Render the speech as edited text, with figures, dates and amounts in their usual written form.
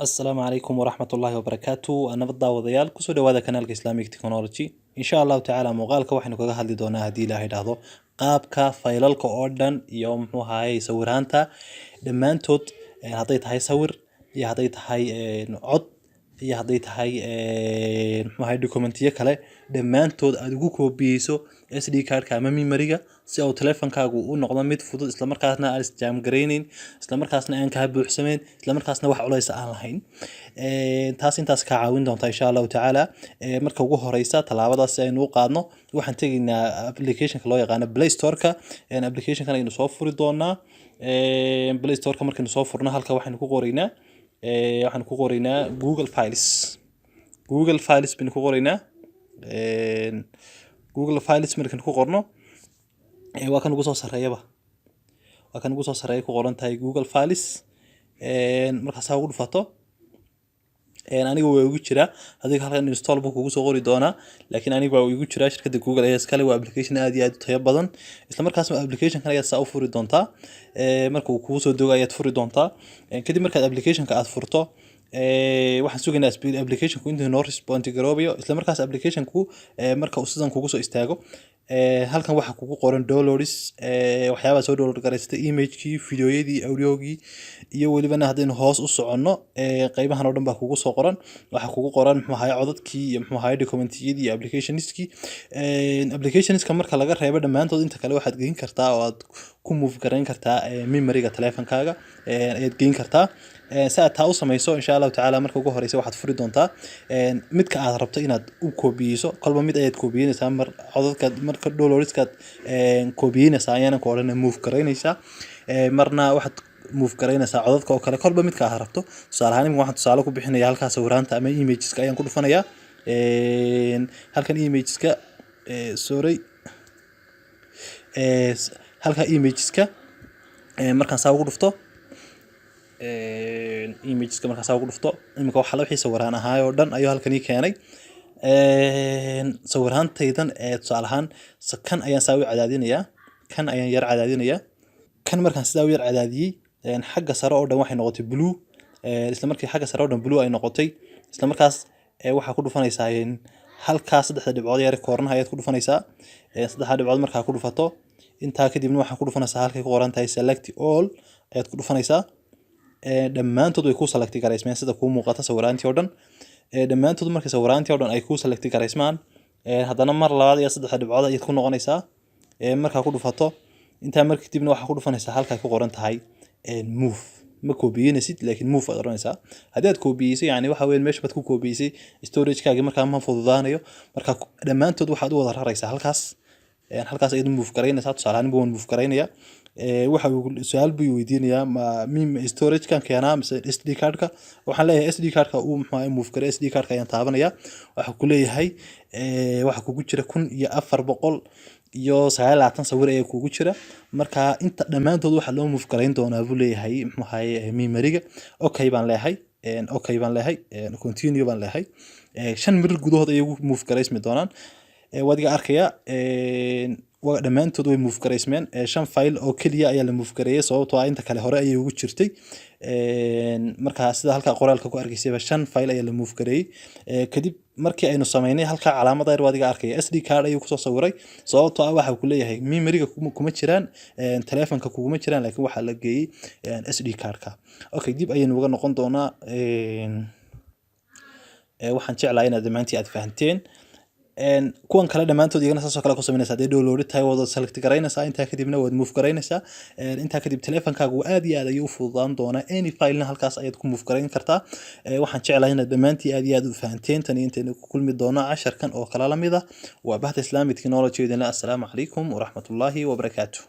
السلام عليكم ورحمة الله وبركاته. أنا بالدعوة كسو دوادا كانالك إسلاميك تكنولوجي إن شاء الله تعالى مقالك وحنو كغا هادلي دونا هدي إلهي دهدو qaabka faylalka oo dhan iyo muxuu ahaayay sawiraanta dhamaantood haday tahay sawir iyo haday tahay cod iyo haday tahay muxuu ahaayay dokumentiyo kale dhamaantood aad ugu koobiyeyso SD card-ka ama memory-ga si uu teleefankaagu u noqdo mid fudud isla markaasna aan isjaam gareynin isla markaasna aan ka buuxsameyn isla markaasna wax culays aan lahayn taas intaas ka caawin doonta insha Allah ta'ala marka ugu horeysa talaabadaas aynu u qaadno waxaan tageynaa application-ka loo yaqaan Play Store-ka application-kan aynu soo furi doonaa Play Store-ka markaynu soo furno halka waxaan ku qoraynaa Google Files bin ku qoraynaa Google Files markaan ku qorno waa kan ugu soo sareeya ku qoran tahay Google Files markaas aad ugu dhufato aniga way ugu jira adiga halkan install buu kugu soo qori doonaa laakiin aniga way ugu jira shirkadda Google ayaa iskale waa application aad iyo aad u tayo badan isla markaasna application-kan ayaa saa u furi doontaa marka uu kugu soo dogo ayaad furi doontaa kadib markaad application-ka aad furto waxaan sugaynaa application-ku intuu noo respond garoobayo isla markaas application-ku marka uu sidan kugu soo istaago halkan waxa kugu qoran downloads waxyaabaha soo download garaysatay image-kii videoyadii audio-gii iyo walibana hadaynu hoos u soconno qaybahan oo dhan baa kugu soo qoran waxa kugu qoran muxuu ahaayay codadkii iyo muxuu ahaayay documentiyadii iyo applicationska marka laga reebo dhamaantood inta kale waxaad geyn kartaa oo aad ku move gareyn kartaa memory-ga teleefankaaga ayaad geyn kartaa si aad taa u samayso insha Allah ta'ala marka ugu horeysa waxaad furi doontaa midka aad rabto inaad u koobiyeyso kolba mid ayaad koobiyeysaa codadka marka downloadska koobiyeysaa ayaan ku oran move gareynaysaa marna waxaad move gareynaysaa codadka oo kale kolba midka aad rabto tusaale ahaan waxaan tusaale ku bixinayaa halka sawiraanta ama imageska ayaan ku dhufanayaa halkan imageska halka imageska markaan saa ugu dhufto imageska markaan saa ugu dhufto imika waxa la wixii sawiraan ahaa oo dhan ayuu halkan ii keenay sawiraantaydan tusaale ahaan kan ayaan saa u cadaadinayaa kan ayaan yar cadaadinayaa kan markaan sidaa u yar cadaadiyey xagga sare oo dhan waxay noqotay blue isla markii xagga sare oo dhan blue ay noqotay isla markaas waxa ku dhufanaysaa halka saddexda dhibcood yar koornaha ayaad ku dhufanaysaa saddexda dhibcood markaa ku dhufato intaa kadibna waxa ku dhufanaysaa halkay ku qoran tahay select all ayaad ku dhufanaysaa dhamaantood way ku select gareysmaan sida ku muuqata sawiraantii oo dhan dhamaantood markay sawiraantii oo dhan ay ku select gareysmaan haddana mar labaad iyo saddexda dhibcood ayaad ku noqonaysaa markaa ku dhufato intaa markii dibna waxa ku dhufanaysaa halkay ku qoran tahay move ma koobiyeysid laakiin move aad oranaysaa hadii aad koobiyeyso yani waxa weyn meesha baad ku koobiyeyay storage-kaaga markaa ma fududaanayo marka dhamaantood waxaad u wada raraysaa halkaas ayaad move gareynaysaa tusaale ahaan buu move gareynaya waxa uu su'aal buu weydiinayaa ma storage-kan keenaa mise SD card-ka waxaan leeyahay SD card-ka uu maxaa move gareey SD card-ka ayaan taabanaya waxa ku leeyahay waxa kugu jira 1400 iyo 29 sawir ay kugu jira marka inta dhamaantood waxa loo move gareyn doonaa buu leeyahay muxuu ahaayay memory-ga okay baan leeyahay continue baan leeyahay 5 mir gudahood ay ugu move gareysmi doonaan wadiga arkaya waa dhamaantood way move gareysmeen 5 file oo kaliya ayaa la move gareeyay sababtoo ah inta kale hore ayay ugu jirtay marka sida halka qoraalka ku arkaysay 5 file ayaa la move gareeyay kadib markii aynu sameynay halka calaamada yar wadiga arkaya SD card ayuu ku soo sawiray sababtoo ah waxa ku leeyahay memory-ga kuma jiraan teleefanka kuma jiraan laakiin waxa la geeyay SD card-ka okay dib ayaynu uga noqon doonaa waxaan jeclahay inaad dhamaantii aad fahanteen kuwan kale dhamaantood iyagana saasoo kale ku sameynaysaa hadii download tahay wada select gareynaysaa intaa kadibna waad move gareynaysaa intaa kadib teleefankaagu aad iyo aad ayuu u fududaan doonaa any file-na halkaas ayaad ku move gareyn kartaa waxaan jeclahay inaad dhamaantii aad iyo aad u fahanteen tan intaynu ku kulmi doono casharkan oo kala lamid ah waa Bahda Islamic Technology. Assalaamu calaykum waraxmatullaahi wabarakaatuh.